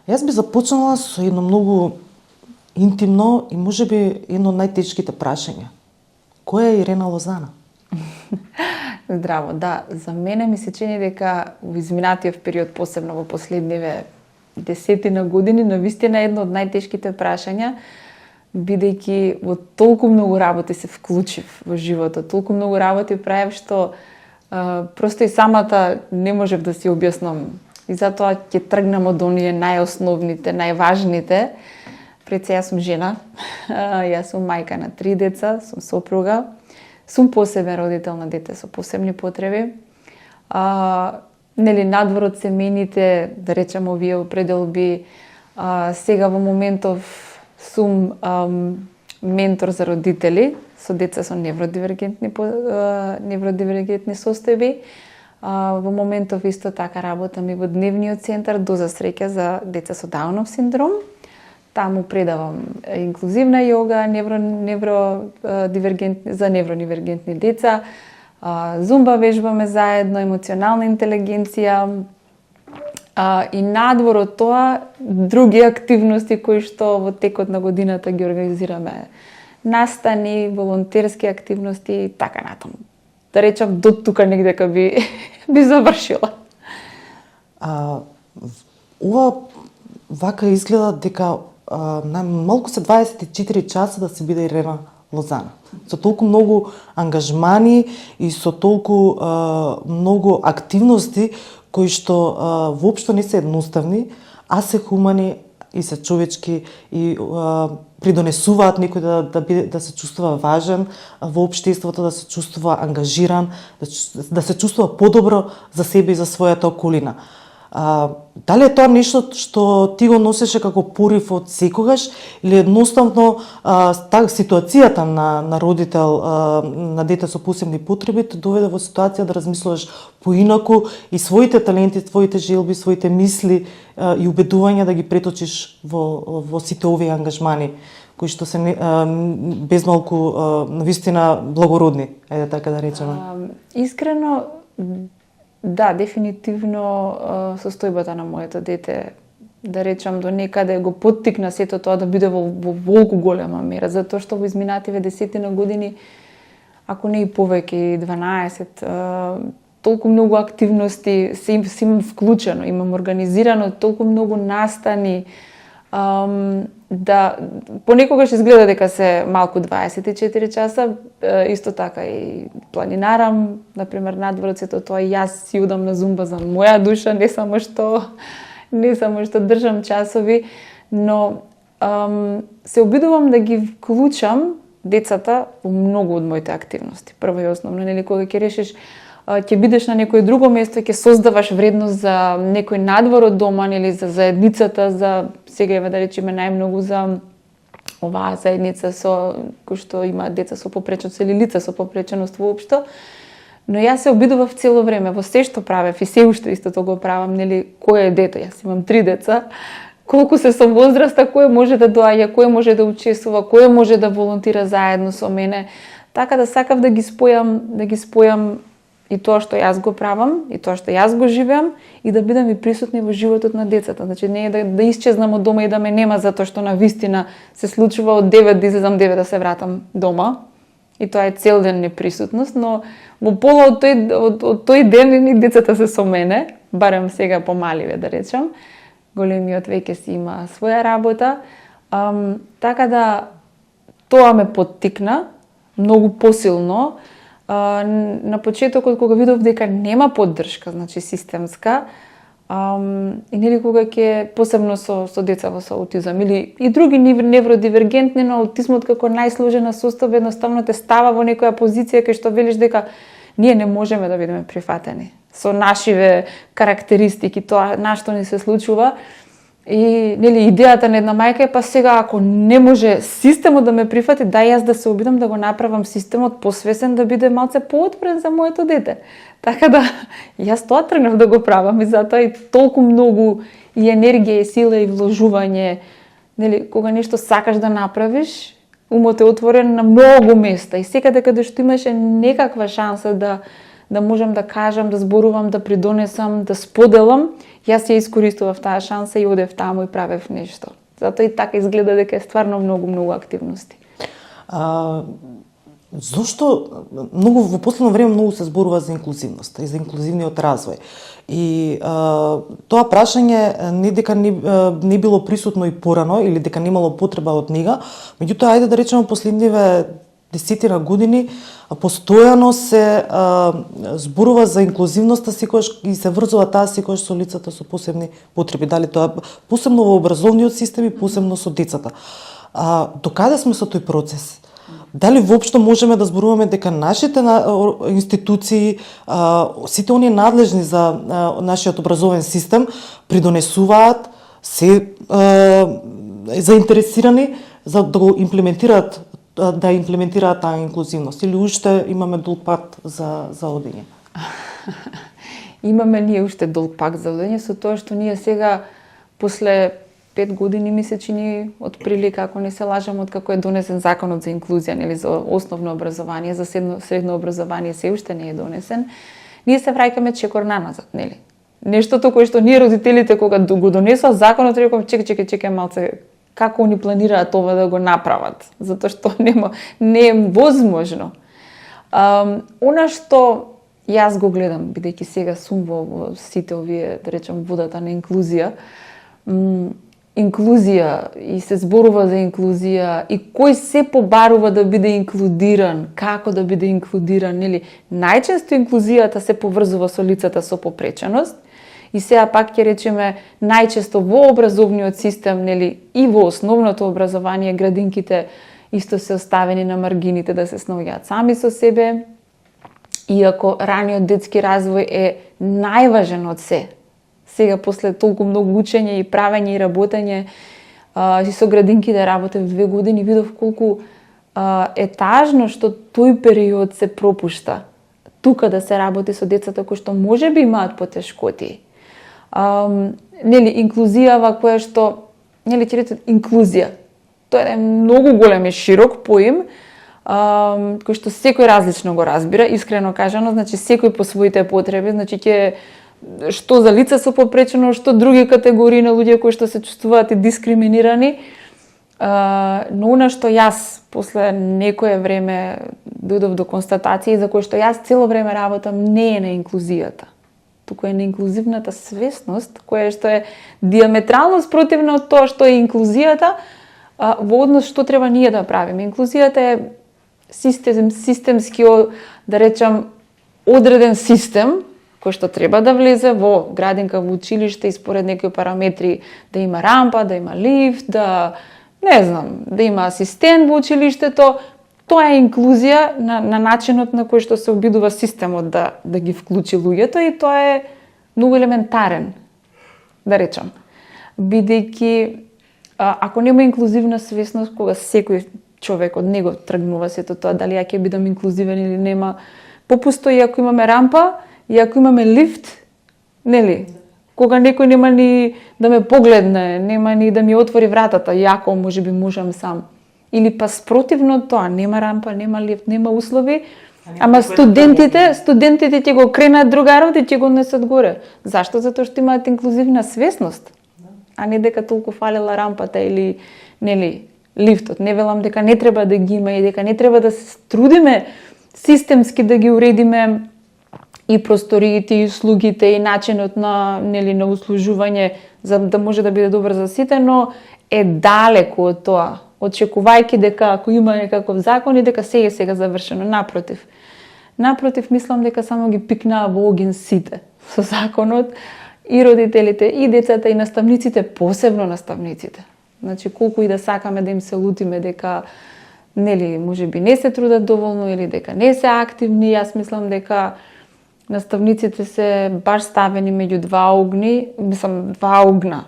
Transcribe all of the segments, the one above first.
Јас би започнала со едно многу интимно и можеби едно од најтешките прашања. Која е Ирена Лозана? Здраво, да. За мене ми се чини дека во изминатиот период, посебно во последниве десетина години, навистина едно од најтешките прашања, бидејќи во толку многу работи се вклучив во животот, толку многу работи правев што просто и самата не можев да си објаснам. И затоа ќе тргнам од оние најосновните, најважните. Пред се, јас сум жена, јас сум мајка на 3 деца, сум сопруга, сум посебен родител на дете со посебни потреби. Надвор од семејните, да речем, овие определби, сега во моментов сум ментор за родители со деца со невродивергентни состојби. Во моментов исто така работам и во дневниот центар Доза среќа за деца со Даунов синдром. Таму предавам инклузивна јога, за невродивергентни деца, зумба вежбаме заедно, емоционална интелигенција, и надвор од тоа други активности кои што во текот на годината ги организираме. Настани, волонтерски активности и така натаму. Да речам, до тука негдека би завршила. Ова вака изгледа дека малку се 24 часа да се биде Ирена Лозана. Со толку многу ангажмани и со толку многу активности кои што воопшто не се едноставни, а се хумани и се човечки и придонесуваат некој да се чувствува важен во општеството, да се чувствува ангажиран, да се чувствува подобро за себе и за својата околина. Дали е тоа нешто што ти го носеше како порив од секогаш или едноставно ситуацијата на родител на дете со посебни потреби те доведе во ситуација да размислуваш поинаку и своите таленти, твоите желби, своите мисли и убедувања да ги преточиш во сите овие ангажмани кои што се безмалку навистина благородни, ајде така да речеме. Искрено, да, дефинитивно состојбата на моето дете, да речам, до некаде го поттикна сето тоа да биде во волку голема мера, затоа што во изминативе десетина години, ако не и повеќе, 12, толку многу активности се имам вклучено, имам организирано толку многу настани, да понекогаш изгледа дека се малку 24 часа, исто така и планинарам, например, надвор сето тоа, јас си удам на зумба за моја душа, не само што држам часови, но се обидувам да ги вклучам децата во многу од моите активности. Прво и основно, нели, кога ќе решиш ќе бидеш на некој друго место, ќе создаваш вредност за некој надвор од дома или за заедницата, за сега да речеме најмногу за оваа заедница кој што има деца со попреченост или лица со попреченост воопшто. Но јас се обидував цело време во се што правев и се уште истото го правам, нели, кој е дето, јас имам 3 деца, колку се со возраста, кој може да доаѓа, кој може да учествува, кој може да волонтира заедно со мене, така да сакав да ги спојам и тоа што јас го правам, и тоа што јас го живеам, и да бидам и присутни во животот на децата. Значи, не е да исчезнам од дома и да ме нема затоа што навистина се случува од 9 да излезам 9 да се вратам дома. И тоа е цел ден неприсутност, но во пола од тој ден и децата се со мене, барем сега помаливе да речам. Големиот веќе си има своја работа. Така да тоа ме поттикна многу посилно. На почетокот кога видов дека нема поддршка, значи системска, и нели кога ќе посебно со деца со аутизам или и други невродивергентни, но аутизмот како најсложена состојба едноставно те става во некоја позиција кај што велиш дека ние не можеме да бидеме прифатени со нашиве карактеристики, тоа на што ни се случува. И нели идејата на една мајка е па сега ако не може системот да ме прифати, дај јас да се обидам да го направам системот посвесен да биде малце поотворен за моето дете. Така да јас тоа тргнав да го правам и затоа и толку многу и енергија и сила и вложување, нели, кога нешто сакаш да направиш, умот е отворен на многу места и секаде каде што имаше некаква шанса да можам да кажам, да зборувам, да придонесам, да споделам, Јас ја искористував таа шанса и одев таму и правев нешто. Затоа и така изгледа дека е стварно многу активности. Зошто во последно време многу се зборува за инклузивност и за инклузивниот развој. И тоа прашање не дека не било присутно и порано или дека немало потреба од него, меѓутоа ајде да речеме последниве десетина години постојано се зборува за инклузивноста секогаш и се врзува таа секогаш со лицата со посебни потреби, дали тоа посебно во образовниот систем и посебно со децата. Докаде сме со тој процес? Дали воопшто можеме да зборуваме дека нашите институции, сите оние надлежни за нашиот образовен систем придонесуваат, се заинтересирани за да го имплементираат таа инклузивност или уште имаме долг пат за одење? Имаме ние уште долг пат за одење со тоа што ние сега после 5 години ми се чини отприлика, ако не се лажам, од како е донесен законот за инклузија, нели, за основно образование, за средно образование се уште не е донесен, ние се враќаме чекор наназад, нели? Нештото кое што ние родителите кога го донесоа законот, реков чекај малце, како они планираат ова да го направат, затоа што не е возможно. Она што јас го гледам, бидејќи сега сум во сите овие, да речем, водата на инклузија, инклузија и се зборува за инклузија и кој се побарува да биде инклудиран, како да биде инклудиран, нели? Најчесто инклузијата се поврзува со лицата со попреченост и сега пак ќе речеме најчесто во образовниот систем, нели, и во основното образование градинките исто се оставени на маргините да се снаоѓаат сами со себе, иако раниот детски развој е најважен од се. Сега, после толку многу учење и правење и работење, и со градинките работев 2 години, видов колку е тажно што тој период се пропушта. Тука да се работи со децата кои што можеби имаат потешкоти. Нели, инклузијава која што, нели, ќе рече инклузија. Тоа е многу голем и широк поим, кој што секој различно го разбира, искрено кажано, значи секој по своите потреби, значи ќе што за лица со попречено, што други категории на луѓе кои што се чувствуваат и дискриминирани. Но она што јас после некое време дојдов до констатации за кој што јас цело време работам не е на инклузијата, туку е на инклузивната свесност, која што е диаметрално спротивна од тоа што е инклузијата во однос што треба ние да правиме. Инклузијата е системски, да речам, одреден систем кој што треба да влезе во градинка, во училиште и според некои параметри да има рампа, да има лифт, да има асистент во училиштето. Тоа е инклузија на начинот на кој што се обидува системот да ги вклучи луѓето и тоа е многу елементарен, да речам. Бидејќи ако нема инклузивна свесност, кога секој човек од него тргнува сето тоа, дали ја ќе бидам инклузивен или нема, попусто и ако имаме рампа, и ако имаме лифт, нели, кога некој нема ни да ме погледне, нема ни да ми отвори вратата, јако можеби можам сам. Или па спротивно тоа, нема рампа, нема лифт, нема услови, ама студентите ќе го кренат другарот и ќе го несат горе. Зашто? Затоа што имаат инклузивна свесност, а не дека толку фалела рампата или, нели, лифтот. Не велам дека не треба да ги има и дека не треба да се трудиме системски да ги уредиме и просториите, и услугите, и начинот на, нели, на услужување за да може да биде добар за сите, но е далеку од тоа. Очекувајќи дека ако има некаков закон и дека сега завршено. Напротив, мислам дека само ги пикнаа во огин сите со законот и родителите, и децата, и наставниците, посебно наставниците. Значи, колку и да сакаме да им се лутиме дека, нели, можеби не се трудат доволно или дека не се активни, јас мислам дека наставниците се баш ставени меѓу два огна,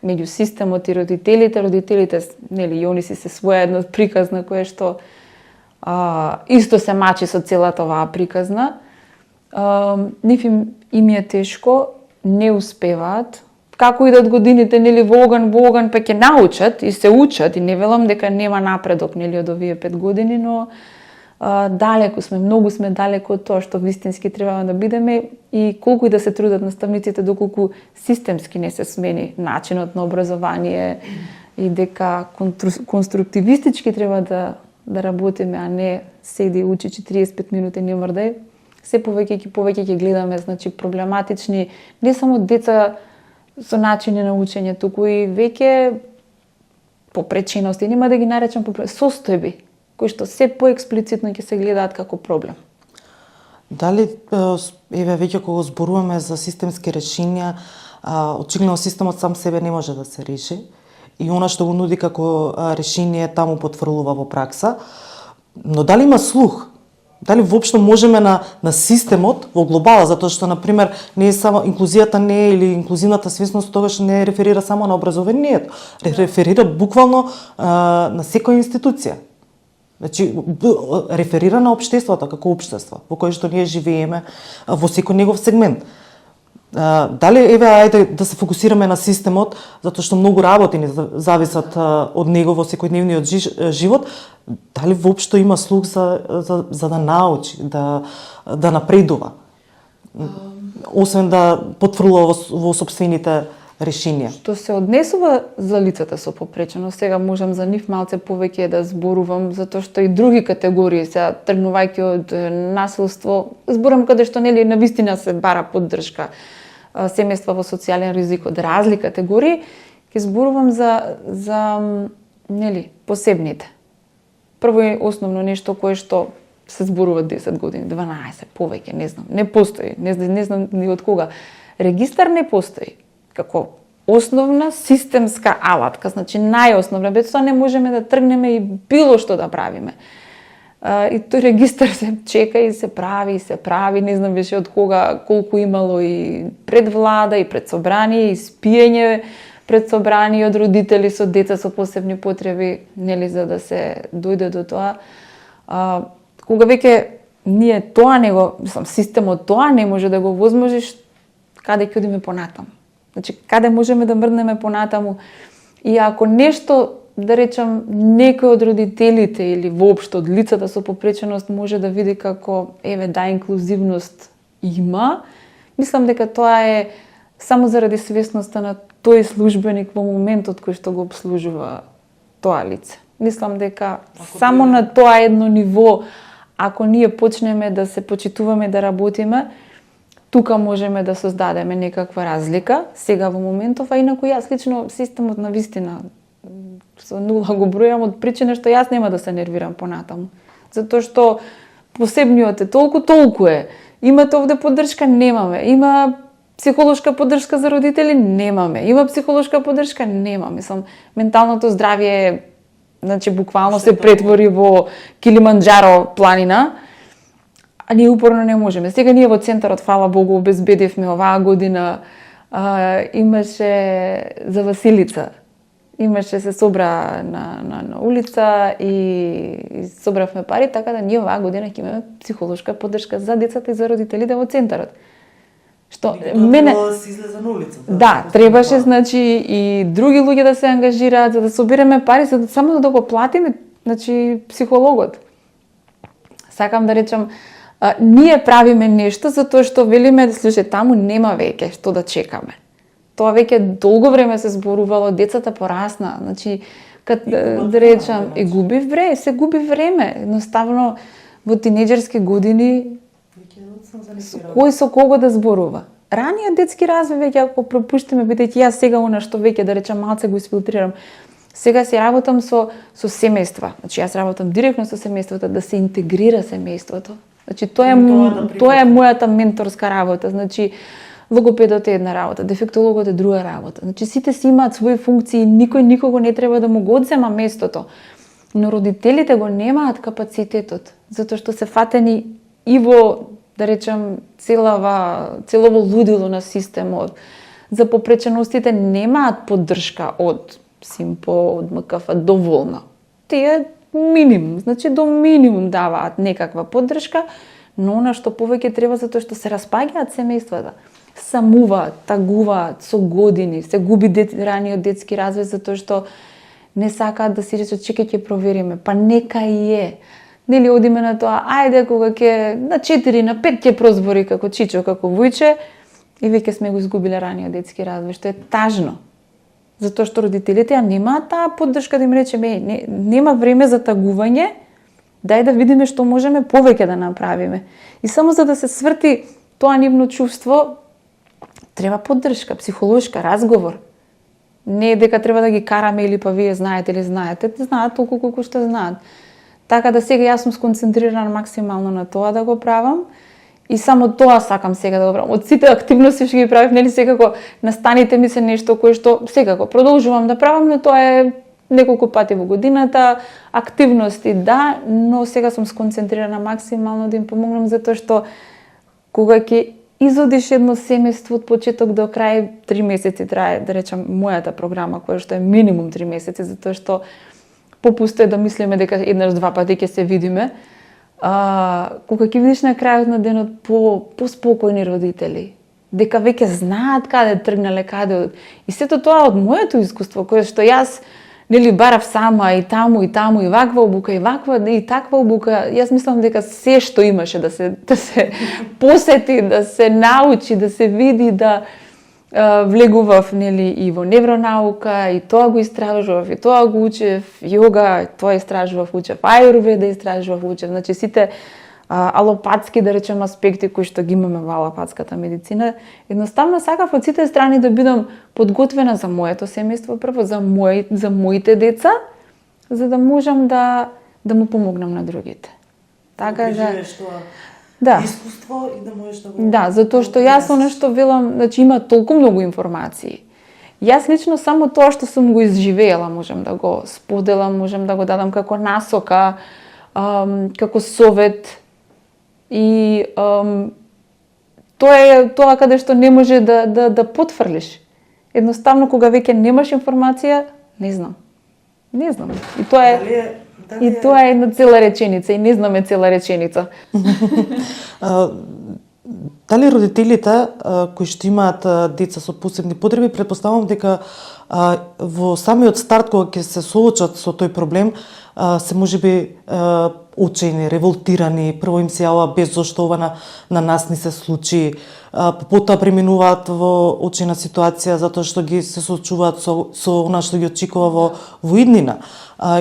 меѓу системот и родителите, нели, и они се своједно приказна која што исто се мачи со целата оваа приказна. Нив им е тешко, не успеваат. Како идат годините, нели, во оган, па ќе научат и се учат, и не велам дека нема напредок, нели, од овие 5 години, но далеку сме, многу сме далеку од тоа што вистински треба да бидеме и колку и да се трудат наставниците, доколку системски не се смени начинот на образование и дека конструктивистички треба да работиме, а не седи учи 45 минути не мрдај. Се повеќе ќе гледаме, значи проблематични не само деца со начини на учење, туку и веќе попречености, нема да ги наречам состојби, кои што се поексплицитно ќе се гледаат како проблем. Дали, еве, веќе кога зборуваме за системски решенија, очигледно системот сам себе не може да се реши и она што го нуди како решение таму потврлува во пракса, но дали има слух? Дали воопшто можеме на системот во глобала, затоа што, например, не е само инклузијата не е, или инклузивната свесност тогаш не реферира само на образованието, реферира буквално на секоја институција. Значи, реферира на општеството како општество, во кое што ние живееме во секој негов сегмент. Дали, еве, ајде да се фокусираме на системот, затоа што многу работи ни зависат од него во секојдневниот живот, дали воопшто има слух за да научи, да напредува, освен да потврлува во сопствените решенија. Што се однесува за лицата со попреченост, сега можам за нив малце повеќе да зборувам, затоа што и други категории, сега тргнувајќи од насилство, зборам каде што нели навистина се бара поддршка, семејства во социјален ризик од разли категории, ќе зборувам за нели посебните. Прво и основно нешто кое што се зборува 10 години, 12, повеќе, не знам, не постои, не знам ни од кога. Регистар не постои како основна системска алатка, значи најосновна, без тоа не можеме да тргнеме и било што да правиме. И тој регистар се чека и се прави, не знам беше од кога, колку имало и пред влада, и пред собрание, и спиење пред собрание од родители со деца со посебни потреби, нели, за да се дојде до тоа. Кога веќе ние тоа системот тоа не може да го возможиш, каде ќе одиме понатаму? Значи, каде можеме да мрднеме понатаму? И ако нешто, да речам, некој од родителите или воопшто од лицата со попреченост може да види како, еве, да, инклузивност има, мислам дека тоа е само заради свесноста на тој службеник во моментот кој што го обслужува тоа лице. Мислам дека само на тоа едно ниво, ако ние почнеме да се почитуваме да работиме, тука можеме да создадеме некаква разлика сега во моментов, а инаку јас лично системот на вистина со нула го бројам од причина што јас нема да се нервирам понатаму. Затоа што посебниот е толку е. Имате овде поддршка? Немаме. Има психолошка поддршка за родители? Немаме. Има психолошка поддршка? Немаме. Менталното здравје, значи буквално се претвори во Килиманџаро планина, а ние упорно не можеме. Сега ние во центарот, фала Богу, обезбедивме оваа година, имаше за Василица. Имаше се собра на улица и собравме пари, така да ние оваа година ќе имаме психолошка поддршка за децата и за родителите во центарот. Што мене да се излезе на улица. Да, требаше, значи, и други луѓе да се ангажираат за да собереме пари, за да само да го платиме, значи, психологот. Сакам да речам, ние правиме нешто затоа што велиме, слушај, таму нема веќе што да чекаме. Тоа веќе долго време се зборувало, децата порасна, значи, да речам, се губи време. Едноставно, во тинеџерски години, кој со кого да зборува? Раниот детски развој веќе ако пропуштиме, бидејќи јас сега она што веќе, да речам, малце го испилтрирам, сега си работам со семејства. Значи, јас работам директно со семејствата, да се интегрира семејството. Значи, тоа е мојата менторска работа. Значи, логопедот е една работа, дефектологот е друга работа. Значи, сите си имаат своји функции, никој никого не треба да му го одзема местото. Но родителите го немаат капацитетот, затоа што се фатени и во, да речем, целово лудило на системот. За попреченостите немаат поддршка од СИМПО, од МКФ, доволна. Тие минимум, значи до минимум даваат некаква поддршка, но она што повеќе треба затоа што се распаѓаат семејствата. Самуваат, тагуваат со години, се губи раниот детски развој затоа што не сакаат да си речат чекај ќе провериме, па нека и е. нели одиме на тоа, ајде кога ќе на 4, на 5 ќе прозбори како Чичо, како Вујче, и веќе сме го изгубиле раниот детски развој, што е тажно. Затоа што родителите ја немаат таа поддршка да им речеме, нема време за тагување, дај да видиме што можеме повеќе да направиме. И само за да се сврти тоа нивно чувство, треба поддршка, психолошка, разговор. Не е дека треба да ги караме или па вие знаете или знаете, знаат толку колку што знаат. Така да сега јас сум сконцентрирана максимално на тоа да го правам и само тоа сакам сега да го правам. Од сите активности што ги правив, нели секако настаните ми се нешто кое што секако продолжувам да правам, но тоа е неколку пати во годината, активности да, но сега сум сконцентрирана максимално да им помогнам затоа што кога ќе изодиш едно семејство од почеток до крај, 3 месеци трае, да речам, мојата програма, која што е минимум 3 месеци, затоа што попусто е да мислиме дека еднаш два пати ќе се видиме. Кога ќе видиш на крајот на денот по-спокојни родители, дека веќе знаат каде тргнале, каде. И сето тоа од моето искуство, кое што јас нели барав сама и таму, и ваква обука, и ваква, и таква обука. Јас мислам дека се што имаше да се посети, да се научи, да се види, да влегував нели и во невронаука, и тоа го истражував, и тоа го учев, јога, тоа истражував, учев, ајурведа истражував, учев. Значи сите алопатски, да речем, аспекти кои што ги имаме во алопатската медицина, едноставно сакав од сите страни да бидам подготвена за моето семејство, прво за моите деца, за да можам да му помогнам на другите. Така да искуство и да можеш да го... Да, затоа што јас оно што велам, значи има толку многу информации. Јас лично само тоа што сум го изживеела можам да го споделам, можам да го дадам како насока, како совет. И тоа е тоа каде што не може да потврлиш. Едноставно кога веќе немаш информација, не знам. И тоа е тоа е една цела реченица и не знаме цела реченица. Дали родителите кои што имаат деца со посебни потреби, претпоставувам дека во самиот старт кога ќе се соочат со тој проблем, се можеби очени, револтирани, прво им се јава без зошто ова на нас ни се случи, потоа преминуваат во очена ситуација затоа што ги се соочуваат со она што ги очекува во иднина.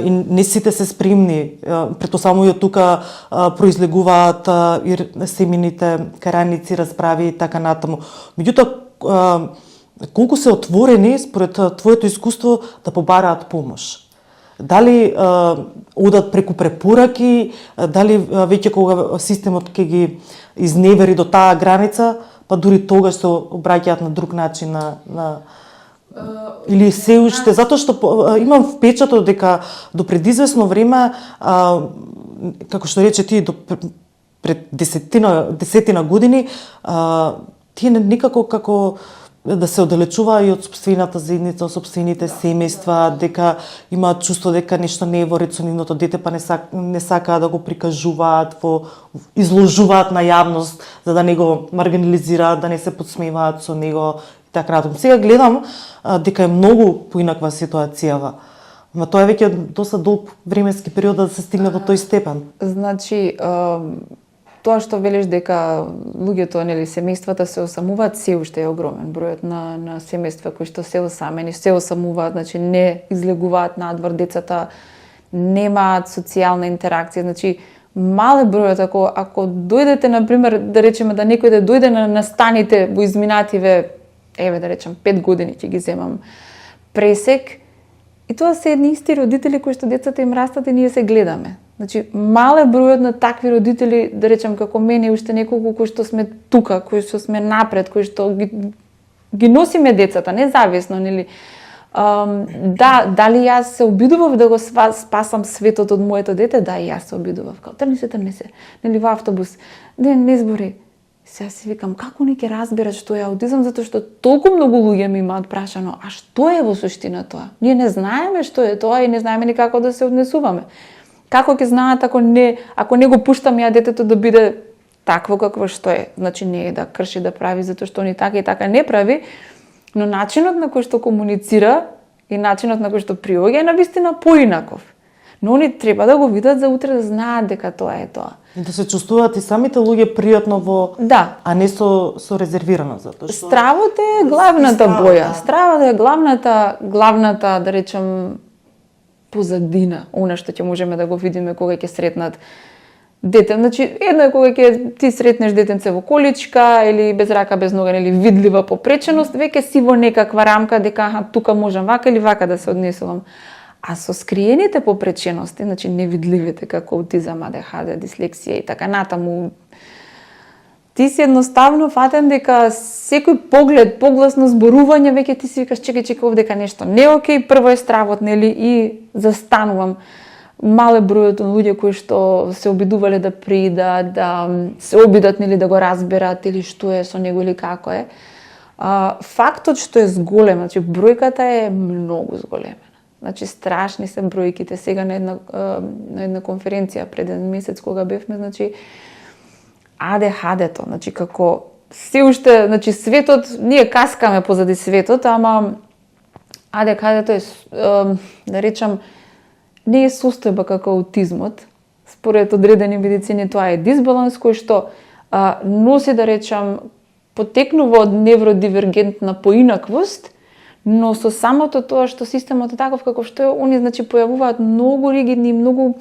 И не сите се спремни, прето само и од тука произлегуваат и семените караници, расправи и така натаму. Меѓутоа, колку се отворени според твоето искуство да побараат помош? Дали одат преку препораки, дали веќе кога системот ќе ги изневери до таа граница, па дури тогаш се обраќаат на друг начин или се уште, затоа што имам впечаток дека до предизвестно време, како што рече ти, пред десетина години, тие никако како да се оддалечува и од сопствената заедница, од сопствените семејства, дека имаат чувство дека нешто не е во ред со нивното дете, па не сакаат да го прикажуваат, изложуваат на јавност, за да не го маргинализираат, да не се подсмеваат со него и така натаму. Сега гледам дека е многу поинаква ситуацијава. Ма тоа е веќе доста долг временски период да се стигне до тој степен. Значи, тоа што велиш дека луѓето, нели, семејствата се осамуваат, се уште е огромен бројот на семејства кои што се осамени, се осамуваат, значи не излегуваат надвор, децата немаат социјална интеракција, значи мал е бројот. Ако дојдете, на пример, да речеме да некој да дојде на настаните во изминативе, да речем 5 години ќе ги земам пресек, и тоа се едни исти родители кои што децата им растат и ние се гледаме. Значи, мал е бројот на такви родители, да речем како мене и уште неколку кои што сме тука, кои што сме напред, кои што ги носиме децата, независно, нели? Дали јас се обидував да го спасам светот од моето дете? Да, и јас се обидував. Као, трни се, нели, во автобус. Не збори. Сега си викам, како не ќе разберат што е аутизам, затоа што толку многу луѓе ми имаат прашано, а што е во суштина тоа? Ние не знаеме што е тоа и не знаеме ни како да се однесуваме. Како ќе знаат ако не го пуштам ја детето да биде такво какво што е? Значи не е да крши, да прави затоа што ни така и така не прави, но начинот на кој што комуницира и начинот на кој што приоѓа е навистина поинаков. Но они треба да го видат за утре да знаат дека тоа е тоа. И да се чувствуваат и самите луѓе пријатно во, Да. а не со резервирано, затоа што Стравот е главната стравот, боја. да. Стравот е главната, да речем, позадина, она што ќе можеме да го видиме кога ќе сретнат дете. Значи, едно е кога ќе ти сретнеш детенце во количка или без рака, без нога, или видлива попреченост, веќе си во некаква рамка дека аха, тука можам вака или вака да се однесувам. А со скриените попречености, значи невидливите како аутизам, АДХД, дислексија и така натаму, ти си едноставно фатен дека секој поглед, погласно зборување, веќе ти си викаш чекај овдека нешто не е окей, прво е стравот, нели, и застанувам. Мал е бројот на луѓе кои што се обидувале да придат, да се обидат, нели, да го разберат или што е со него или како е. Фактот што е зголем, значи бројката е многу зголемена. Значи страшни се бројките. Сега на една конференција пред еден месец кога бевме, значи АДХД-то, значи како се уште, значи светот, ние каскаме позади светот, ама АДХД-то е, да речам, не е состојба како аутизмот. Според одредени медицини тоа е дисбаланс кој што носи, да речам, потекнува од невродивергентна поинаквост, но со самото тоа што системот е таков како што е, они значи појавуваат многу ригидни, многу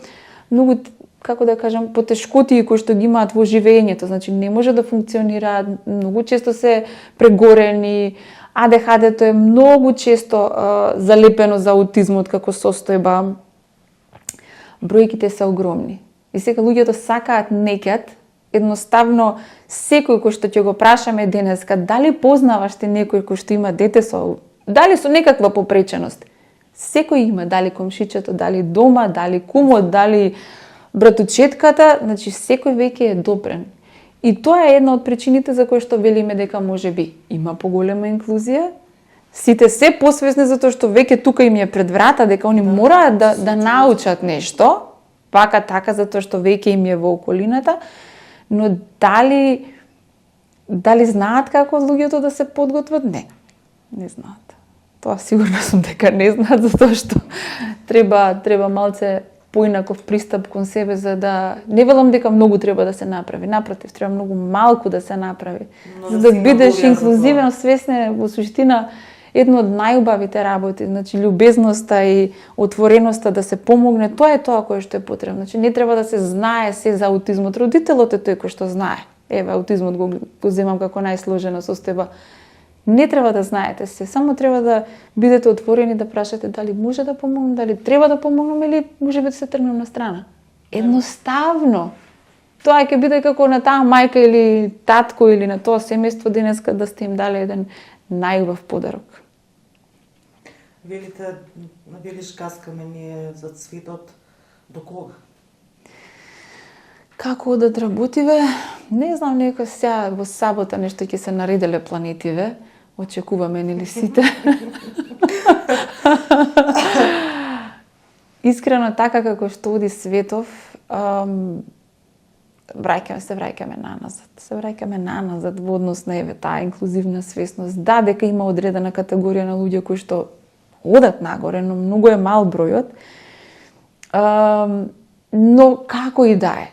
како да кажам, потешкотии кои што ги имаат во живеењето, значи не може да функционираат, многу често се прегорени. АДХД-то е многу често залепено за аутизмот како состојба. Бројките се огромни. И сега луѓето сакаат некад, едноставно секој кој што ќе го прашаме денеска, дали познаваш ти некој кој што има дете дали со некаква попреченост? Секој има, дали комшичето, дали дома, дали кумот, дали братучетката, значи секој веќе е допрен. И тоа е една од причините за кои што велиме дека можеби има поголема инклузија. Сите се посвесни затоа што веќе тука им е пред врата дека они мораат да научат нешто, вака така затоа што веќе им е во околината, но дали знаат како луѓето да се подготват? Не знаат. Тоа сигурно сум дека не знаат, затоа што треба малце поинаков пристап кон себе, за да не велам дека многу треба да се направи. Напротив, треба многу малку да се направи. За да бидеш инклузивен, свесен, во суштина едно од најубавите работи, значи љубезноста и отвореноста да се помогне, тоа е тоа кое што е потребно. Значи не треба да се знае се за аутизмот. Родителот е тој кој што знае. Еве, аутизмот го земам како најсложена состојба. Не треба да знаете се, само треба да бидете отворени да прашате дали може да помогнам, дали треба да помогнам или можеби да се тргнем на страна. Едноставно. Тоа ќе биде како на таа мајка или татко или на тоа семејство денеска да сте им дали еден најубав подарок. Велиш каскаме ние за светот до кога? Како да работиве? Не знам, некој сега во сабота нешто ќе се наределе планетиве. Очекуваме нели сите. Искрено така како што оди светов, враќаме наназад. Се враќаме наназад во однос на еве таа инклузивна свесност. Да, дека има одредена категорија на луѓе кои што одат нагоре, но многу е мал бројот. Но како и да е.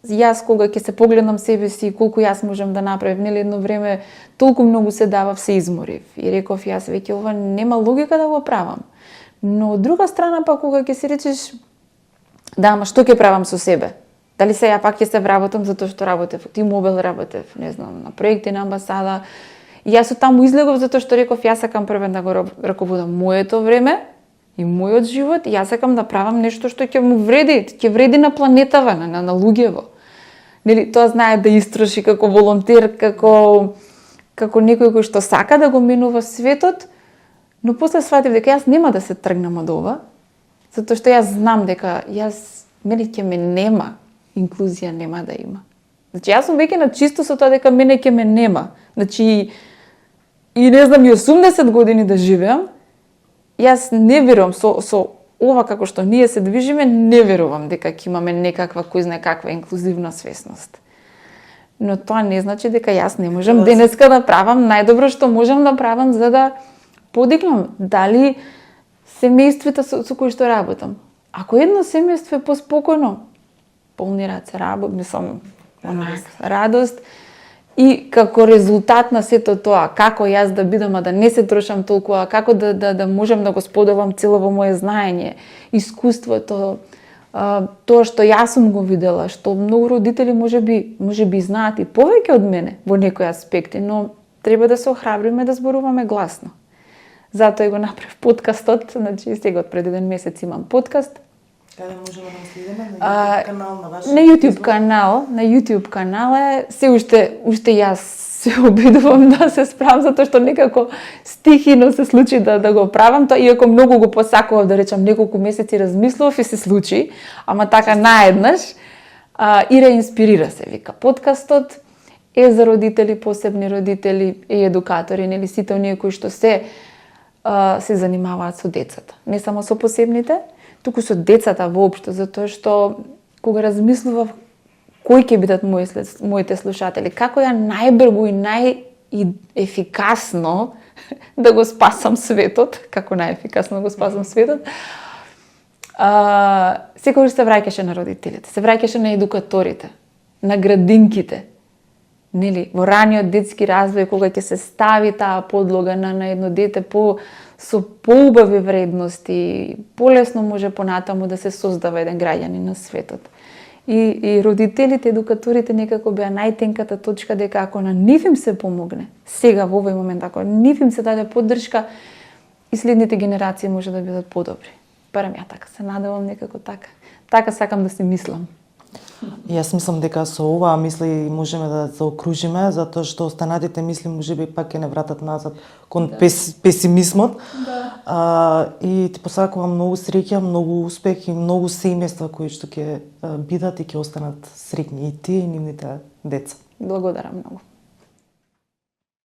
Јас кога ќе се погледнам себе си колку јас можам да направам, нели едно време толку многу се давав, се изморив и реков јас веќе ова нема логика да го правам. Но од друга страна па кога ќе си речеш да, ама што ќе правам со себе? Дали се ја пак ќе се вработам затоа што работев во T-Mobile, работев, не знам, на проекти на амбасада. И јас од таму излегов затоа што реков јас сакам првен да го раководам моето време и мојот живот, и јас сакам да правам нешто што ќе му вреди, ќе вреди на планетава, на луѓево. Нели, тоа знае да истроши како волонтер, како некој кој што сака да го менува светот, но после сватив дека јас нема да се тргнам од ова, затоа што јас знам дека мене ќе ме нема, инклузија нема да има. Значи јас сум веќе на чисто со тоа дека мене ќе ме нема. Значи и не знам и 80 години да живеам, јас не верувам со ова како што ние се движиме, не верувам дека ќе имаме некаква кој знае каква инклузивна свесност. Но тоа не значи дека јас не можам денеска да правам најдобро што можам да правам за да подигнам дали семејствата со кои што работам. ако едно семејство е поспокојно, полни раце радост, и како резултат на сето тоа, како јас да бидам, а да не се трошам толку, како да можам да го споделам цело мое знаење, искуството, тоа што јас сум го видела, што многу родители може би знаат и повеќе од мене во некои аспекти, но треба да се охрабриме да зборуваме гласно. Затоа и го направив подкастот, значи сега од пред 1 месец имам подкаст. Каде можеме да следиме? На YouTube канал на вашиот? На YouTube канал е, се уште јас се обидувам да се справам, затоа што некако стихино се случи да го правам тоа, иако многу го посакував, да речам, неколку месеци размислував и се случи, ама така наеднаш, и реинспирира се, вика. Подкастот е за родители, посебни родители и едукатори, нели сите оние кои што се занимаваат со децата. Не само со посебните, туку со децата воопшто, затоа што кога размислував кои ќе бидат моите слушатели, како ја најбрзо и најефикасно да го спасам светот, како најефикасно го спасам светот, секогаш се враќаше на родителите, се враќаше на едукаторите, на градинките. Нели, во раниот детски развој, кога ќе се стави таа подлога на едно дете со поубави вредности, полесно може понатаму да се создава еден граѓанин на светот. И родителите, едукаторите некако беа најтенката точка дека ако на нив им се помогне, сега во овој момент, ако нив им се даде поддршка, и следните генерации може да бидат подобри. Барем ја така се надевам, некако така. Така сакам да си мислам. Јас мислам дека со оваа мисли можеме да заокружиме, затоа што останатите мисли можеби пак ќе не вратат назад кон песимизмот. Да. И ти посакувам многу среќа, многу успех и многу семејства кои што ќе бидат и ќе останат среќни, и ти и нивните деца. Благодарам многу.